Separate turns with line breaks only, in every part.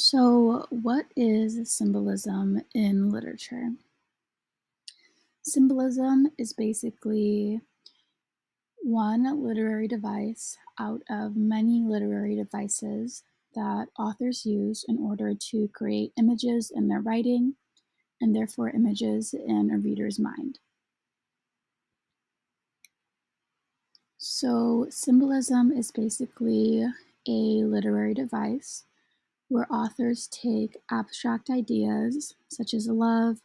So, what is symbolism in literature? Symbolism is basically one literary device out of many literary devices that authors use in order to create images in their writing and therefore images in a reader's mind. So, symbolism is basically a literary device where authors take abstract ideas such as love,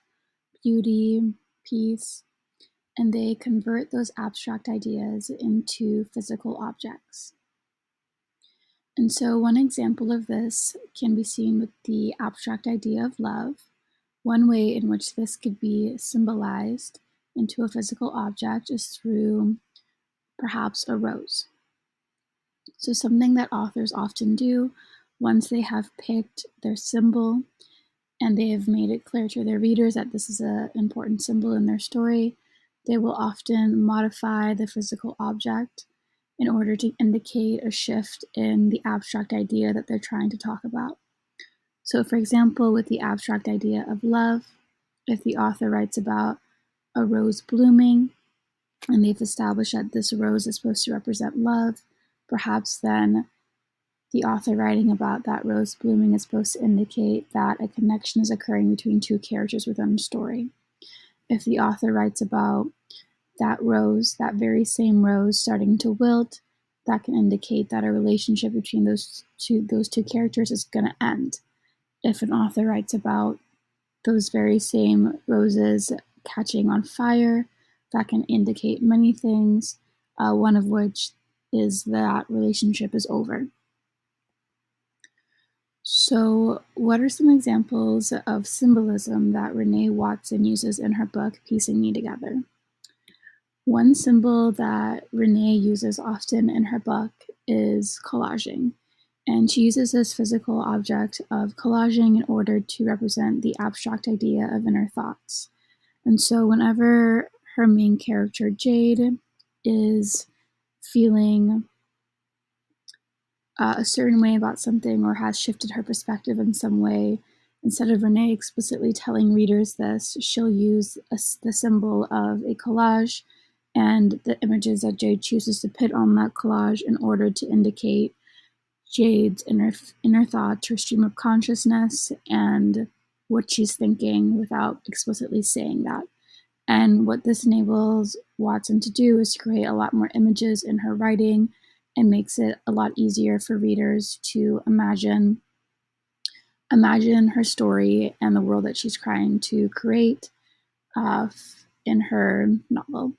beauty, peace, and they convert those abstract ideas into physical objects. And so, one example of this can be seen with the abstract idea of love. One way in which this could be symbolized into a physical object is through perhaps a rose. So, something that authors often do once they have picked their symbol and they have made it clear to their readers that this is an important symbol in their story, they will often modify the physical object in order to indicate a shift in the abstract idea that they're trying to talk about. So, for example, with the abstract idea of love, if the author writes about a rose blooming and they've established that this rose is supposed to represent love, perhaps then the author writing about that rose blooming is supposed to indicate that a connection is occurring between two characters within the story. If the author writes about that rose, that very same rose starting to wilt, that can indicate that a relationship between those two characters is going to end. If an author writes about those very same roses catching on fire, that can indicate many things, one of which is that relationship is over. So, what are some examples of symbolism that Renee Watson uses in her book, Piecing Me Together? One symbol that Renee uses often in her book is collaging, and she uses this physical object of collaging in order to represent the abstract idea of inner thoughts. And so, whenever her main character, Jade, is feeling a certain way about something or has shifted her perspective in some way, instead of Renee explicitly telling readers this, she'll use the symbol of a collage and the images that Jade chooses to put on that collage in order to indicate Jade's inner thoughts, her stream of consciousness, and what she's thinking without explicitly saying that. And what this enables Watson to do is create a lot more images in her writing and makes it a lot easier for readers to imagine her story and the world that she's trying to create in her novel.